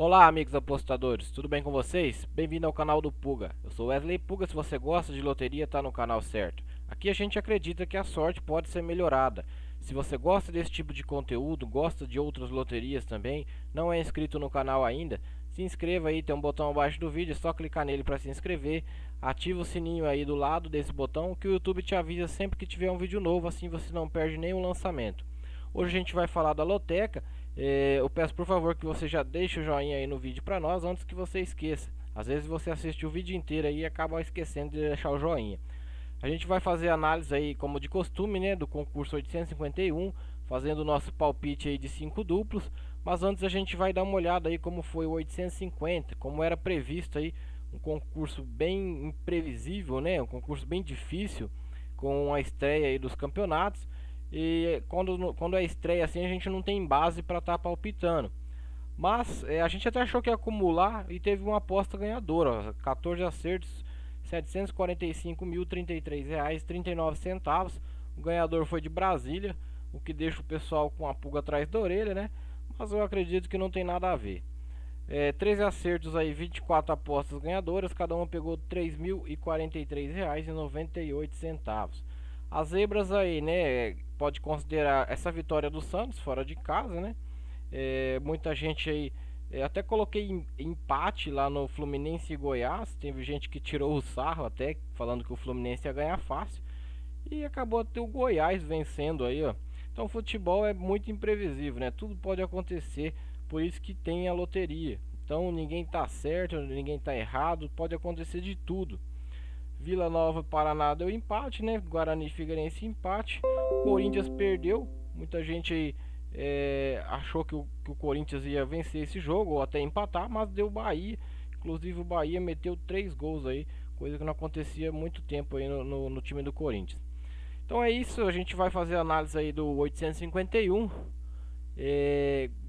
Olá, amigos apostadores, tudo bem com vocês? Bem-vindo ao canal do Puga. Eu sou Wesley Puga. Se você gosta de loteria, tá no canal certo. Aqui a gente acredita que a sorte pode ser melhorada. Se você gosta desse tipo de conteúdo, gosta de outras loterias também, não é inscrito no canal ainda, se inscreva aí, tem um botão abaixo do vídeo, é só clicar nele para se inscrever. Ativa o sininho aí do lado desse botão que o YouTube te avisa sempre que tiver um vídeo novo, assim você não perde nenhum lançamento. Hoje a gente vai falar da loteca. Eu peço por favor que você já deixe o joinha aí no vídeo para nós antes que você esqueça. Às vezes você assiste o vídeo inteiro aí e acaba esquecendo de deixar o joinha. A gente vai fazer análise aí como de costume, né, do concurso 851, fazendo o nosso palpite aí de 5 duplos. Mas antes a gente vai dar uma olhada aí como foi o 850, como era previsto aí, um concurso bem imprevisível, né, um concurso bem difícil, com a estreia aí dos campeonatos. E quando é estreia assim, a gente não tem base para estar palpitando. Mas a gente até achou que ia acumular e teve uma aposta ganhadora, ó, 14 acertos, R$ 745.033,39. O ganhador foi de Brasília, o que deixa o pessoal com a pulga atrás da orelha, né? Mas eu acredito que não tem nada a ver. 13 acertos aí, 24 apostas ganhadoras, cada uma pegou R$ 3.043,98. As zebras aí, né? Pode considerar essa vitória do Santos fora de casa, né? Muita gente aí, até coloquei empate lá no Fluminense e Goiás. Teve gente que tirou o sarro até, falando que o Fluminense ia ganhar fácil. E acabou até o Goiás vencendo aí, ó. Então, futebol é muito imprevisível, né? Tudo pode acontecer, por isso que tem a loteria. Então, ninguém tá certo, ninguém tá errado, pode acontecer de tudo. Vila Nova, Paraná deu empate, né? Guarani e Figueirense empate. Corinthians perdeu. Muita gente aí achou que o Corinthians ia vencer esse jogo ou até empatar, mas deu Bahia. Inclusive o Bahia meteu 3 gols aí, coisa que não acontecia há muito tempo aí no time do Corinthians. Então é isso, a gente vai fazer a análise aí do 851.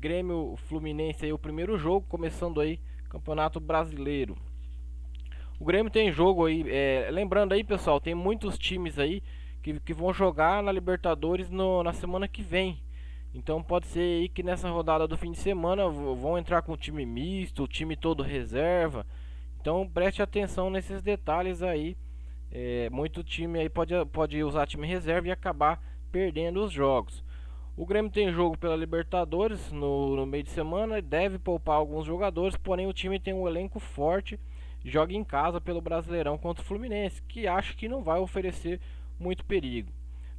Grêmio Fluminense aí, o primeiro jogo, começando aí, Campeonato Brasileiro. O Grêmio tem jogo aí, lembrando aí pessoal, tem muitos times aí que vão jogar na Libertadores na semana que vem. Então pode ser aí que nessa rodada do fim de semana vão entrar com o time misto, o time todo reserva. Então preste atenção nesses detalhes aí. Muito time aí pode usar time reserva e acabar perdendo os jogos. O Grêmio tem jogo pela Libertadores no meio de semana, deve poupar alguns jogadores, porém o time tem um elenco forte, joga em casa pelo Brasileirão contra o Fluminense, que acho que não vai oferecer muito perigo.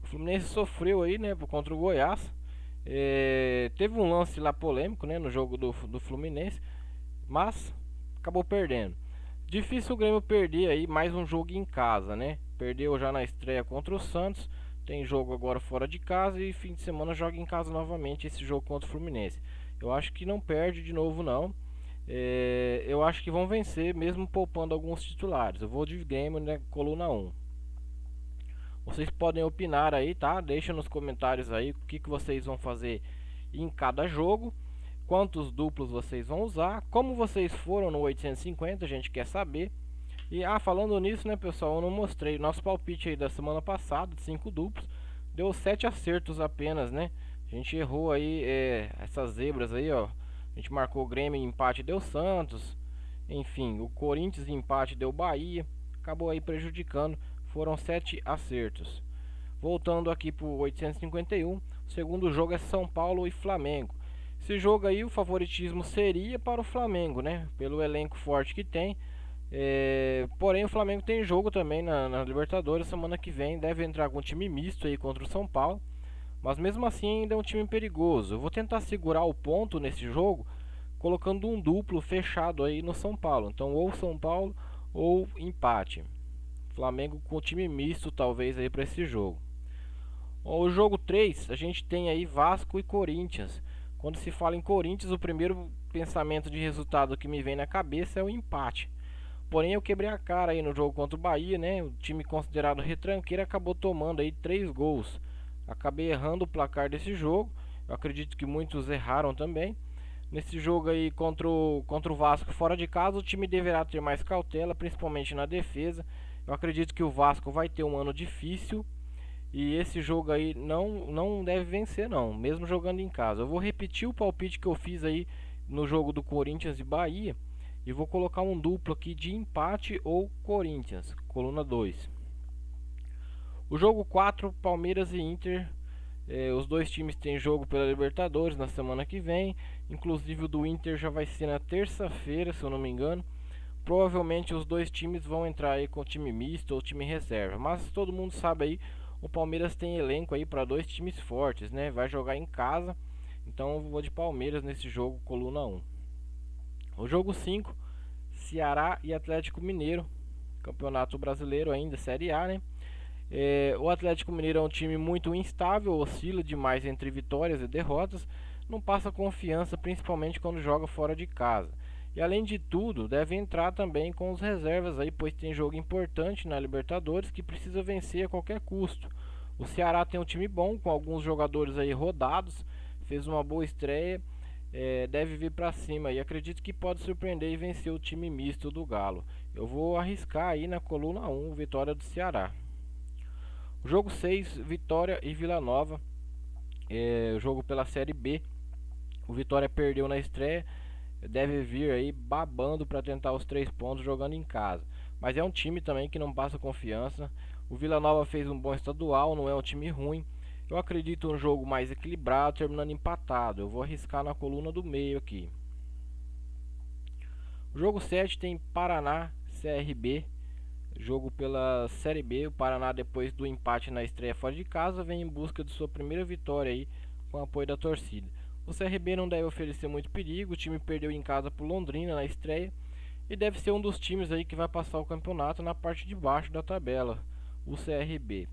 O Fluminense sofreu aí, né, contra o Goiás. Teve um lance lá polêmico, né, no jogo do Fluminense, mas acabou perdendo. Difícil o Grêmio perder aí mais um jogo em casa, né? Perdeu já na estreia contra o Santos. Tem jogo agora fora de casa e fim de semana joga em casa novamente esse jogo contra o Fluminense. Eu acho que não perde de novo não. Eu acho que vão vencer mesmo poupando alguns titulares. Eu vou de Grêmio, né, coluna 1. Vocês podem opinar aí, tá? Deixa nos comentários aí o que vocês vão fazer em cada jogo, quantos duplos vocês vão usar, como vocês foram no 850, a gente quer saber. E falando nisso, né, pessoal, eu não mostrei nosso palpite aí da semana passada, de 5 duplos, deu 7 acertos apenas, né? A gente errou aí essas zebras aí, ó. A gente marcou o Grêmio em empate, deu Santos. Enfim, o Corinthians em empate deu Bahia. Acabou aí prejudicando. Foram 7 acertos. Voltando aqui para o 851, o segundo jogo é São Paulo e Flamengo. Esse jogo aí o favoritismo seria para o Flamengo, né? Pelo elenco forte que tem. Porém o Flamengo tem jogo também na Libertadores semana que vem. Deve entrar com um time misto aí contra o São Paulo. Mas mesmo assim ainda é um time perigoso. Eu vou tentar segurar o ponto nesse jogo, colocando um duplo fechado aí no São Paulo. Então ou São Paulo ou empate. Flamengo com time misto talvez aí para esse jogo. O jogo 3, a gente tem aí Vasco e Corinthians. Quando se fala em Corinthians, o primeiro pensamento de resultado que me vem na cabeça é o empate. Porém eu quebrei a cara aí no jogo contra o Bahia, né? O time considerado retranqueiro acabou tomando aí 3 gols. Acabei errando o placar desse jogo. Eu acredito que muitos erraram também. Nesse jogo aí contra o Vasco fora de casa, o time deverá ter mais cautela, principalmente na defesa. Eu acredito que o Vasco vai ter um ano difícil e esse jogo aí não deve vencer não, mesmo jogando em casa. Eu vou repetir o palpite que eu fiz aí no jogo do Corinthians e Bahia. E vou colocar um duplo aqui de empate ou Corinthians, coluna 2. O jogo 4, Palmeiras e Inter. Os dois times têm jogo pela Libertadores na semana que vem. Inclusive o do Inter já vai ser na terça-feira, se eu não me engano. Provavelmente os dois times vão entrar aí com time misto ou time reserva. Mas todo mundo sabe aí, o Palmeiras tem elenco aí para dois times fortes, né? Vai jogar em casa. Então eu vou de Palmeiras nesse jogo, coluna 1. O jogo 5, Ceará e Atlético Mineiro. Campeonato Brasileiro ainda, Série A, né? O Atlético Mineiro é um time muito instável, oscila demais entre vitórias e derrotas, não passa confiança, principalmente quando joga fora de casa. E além de tudo, deve entrar também com os reservas aí, pois tem jogo importante na Libertadores que precisa vencer a qualquer custo. O Ceará tem um time bom, com alguns jogadores aí rodados, fez uma boa estreia, deve vir para cima e acredito que pode surpreender e vencer o time misto do Galo. Eu vou arriscar aí na coluna 1, vitória do Ceará. O jogo 6, Vitória e Vila Nova, jogo pela Série B. O Vitória perdeu na estreia, deve vir aí babando para tentar os 3 pontos jogando em casa. Mas é um time também que não passa confiança. O Vila Nova fez um bom estadual, não é um time ruim. Eu acredito um jogo mais equilibrado, terminando empatado. Eu vou arriscar na coluna do meio aqui. O jogo 7 tem Paraná, CRB. Jogo pela Série B. O Paraná, depois do empate na estreia fora de casa, vem em busca de sua primeira vitória aí, com o apoio da torcida. O CRB não deve oferecer muito perigo, o time perdeu em casa por Londrina na estreia e deve ser um dos times aí que vai passar o campeonato na parte de baixo da tabela, o CRB.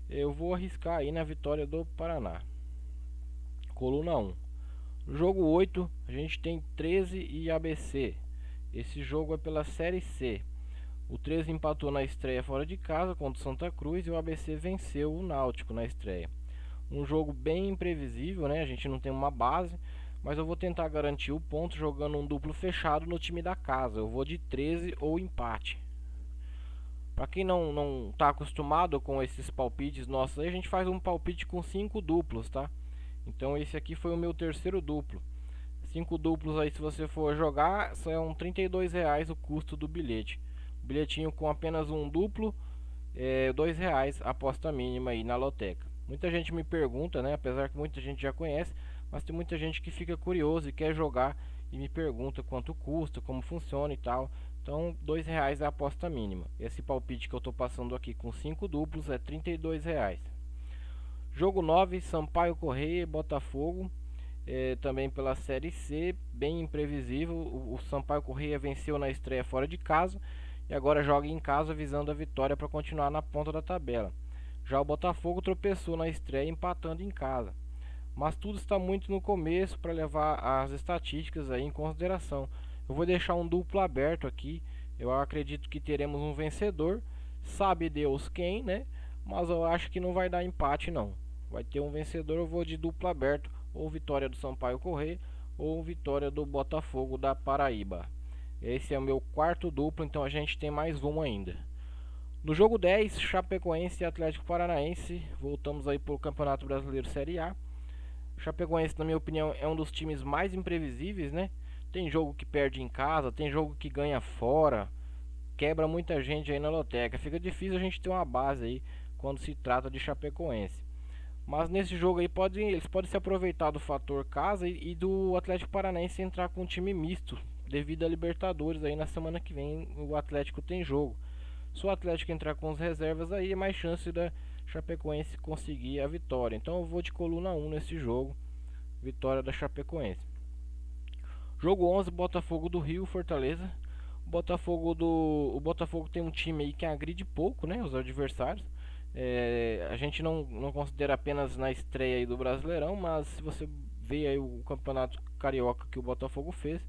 Eu vou arriscar aí na vitória do Paraná. Coluna 1. No jogo 8, a gente tem 13 e ABC. Esse jogo é pela Série C. O 13 empatou na estreia fora de casa contra o Santa Cruz e o ABC venceu o Náutico na estreia. Um jogo bem imprevisível, né? A gente não tem uma base, mas eu vou tentar garantir o ponto jogando um duplo fechado no time da casa. Eu vou de 13 ou empate. Para quem não tá acostumado com esses palpites nossos aí, a gente faz um palpite com 5 duplos, tá? Então esse aqui foi o meu terceiro duplo. 5 duplos aí, se você for jogar, são R$ 32 o custo do bilhete. Bilhetinho com apenas um duplo, R$ 2 aposta mínima aí na loteca. Muita gente me pergunta, né? Apesar que muita gente já conhece, mas tem muita gente que fica curioso e quer jogar e me pergunta quanto custa, como funciona e tal. Então R$ 2 é a aposta mínima. Esse palpite que eu estou passando aqui com 5 duplos é R$ 32. Jogo 9, Sampaio Corrêa e Botafogo. Também pela Série C, bem imprevisível. O Sampaio Corrêa venceu na estreia fora de casa e agora joga em casa visando a vitória para continuar na ponta da tabela. Já o Botafogo tropeçou na estreia empatando em casa. Mas tudo está muito no começo para levar as estatísticas aí em consideração. Eu vou deixar um duplo aberto aqui. Eu acredito que teremos um vencedor. Sabe Deus quem, né? Mas eu acho que não vai dar empate não. Vai ter um vencedor, eu vou de duplo aberto. Ou vitória do Sampaio Corrêa ou vitória do Botafogo da Paraíba. Esse é o meu quarto duplo, então a gente tem mais um ainda. No jogo 10, Chapecoense e Atlético Paranaense. Voltamos aí para o Campeonato Brasileiro Série A. Chapecoense, na minha opinião, é um dos times mais imprevisíveis, né? Tem jogo que perde em casa, tem jogo que ganha fora, quebra muita gente aí na loteca. Fica difícil a gente ter uma base aí quando se trata de Chapecoense. Mas nesse jogo aí eles podem se aproveitar do fator casa e do Atlético Paranaense entrar com um time misto, devido a Libertadores aí na semana que vem o Atlético tem jogo. Se o Atlético entrar com as reservas aí, é mais chance da Chapecoense conseguir a vitória. Então eu vou de coluna 1 nesse jogo, vitória da Chapecoense. Jogo 11, Botafogo do Rio, Fortaleza. O Botafogo tem um time aí que agride pouco, né, os adversários. A gente não considera apenas na estreia aí do Brasileirão, mas se você vê aí o campeonato carioca que o Botafogo fez,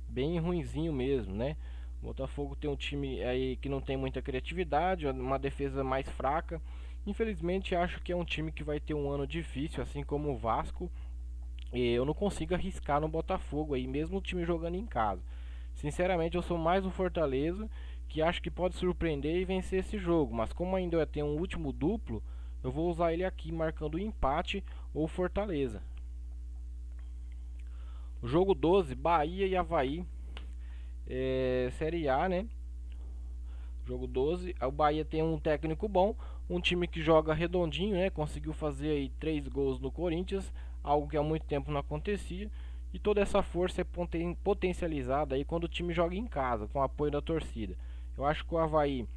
bem ruinzinho mesmo, né? O Botafogo tem um time aí que não tem muita criatividade, uma defesa mais fraca. Infelizmente acho que é um time que vai ter um ano difícil, assim como o Vasco. E eu não consigo arriscar no Botafogo aí, mesmo o time jogando em casa. Sinceramente eu sou mais um Fortaleza, que acho que pode surpreender e vencer esse jogo, mas como ainda tem um último duplo, eu vou usar ele aqui marcando empate ou Fortaleza. O jogo 12, Bahia e Avaí, Série A, né? Jogo 12, o Bahia tem um técnico bom, um time que joga redondinho, né? Conseguiu fazer aí 3 gols no Corinthians, algo que há muito tempo não acontecia. E toda essa força é potencializada aí quando o time joga em casa, com o apoio da torcida. Eu acho que o Avaí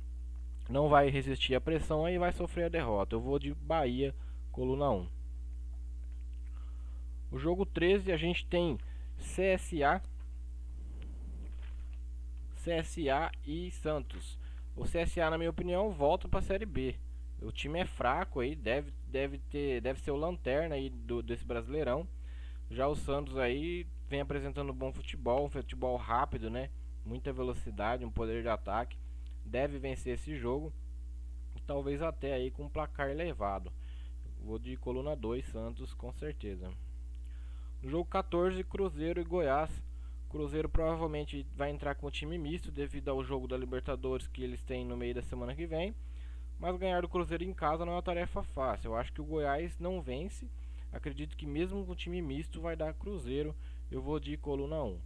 não vai resistir à pressão aí e vai sofrer a derrota. Eu vou de Bahia, coluna 1. O jogo 13 a gente tem CSA e Santos. O CSA, na minha opinião, volta para a Série B. O time é fraco aí, deve ser o lanterna aí desse Brasileirão. Já o Santos aí vem apresentando bom futebol, um futebol rápido, né? Muita velocidade, um poder de ataque. Deve vencer esse jogo, talvez até aí com um placar elevado. Vou de coluna 2, Santos, com certeza. No jogo 14, Cruzeiro e Goiás. Cruzeiro provavelmente vai entrar com o time misto devido ao jogo da Libertadores que eles têm no meio da semana que vem. Mas ganhar do Cruzeiro em casa não é uma tarefa fácil. Eu acho que o Goiás não vence. Acredito que mesmo com o time misto vai dar Cruzeiro. Eu vou de coluna 1.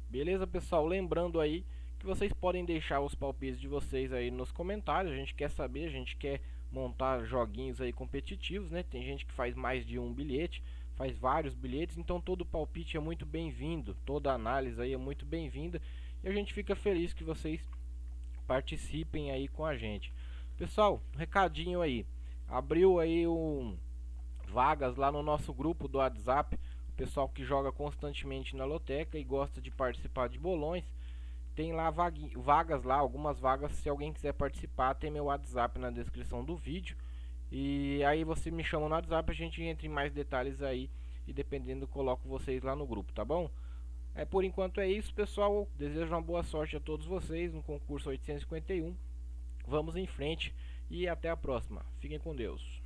Beleza, pessoal? Lembrando aí que vocês podem deixar os palpites de vocês aí nos comentários. A gente quer saber, a gente quer montar joguinhos aí competitivos, né? Tem gente que faz mais de um bilhete, faz vários bilhetes, então todo palpite é muito bem-vindo, toda análise aí é muito bem-vinda e a gente fica feliz que vocês participem aí com a gente. Pessoal, um recadinho aí, abriu aí vagas lá no nosso grupo do WhatsApp, o pessoal que joga constantemente na loteca e gosta de participar de bolões, tem lá vagas lá, algumas vagas, se alguém quiser participar, tem meu WhatsApp na descrição do vídeo. E aí você me chama no WhatsApp, a gente entra em mais detalhes aí e dependendo coloco vocês lá no grupo, tá bom? Por enquanto é isso, pessoal. Desejo uma boa sorte a todos vocês no concurso 851. Vamos em frente e até a próxima. Fiquem com Deus.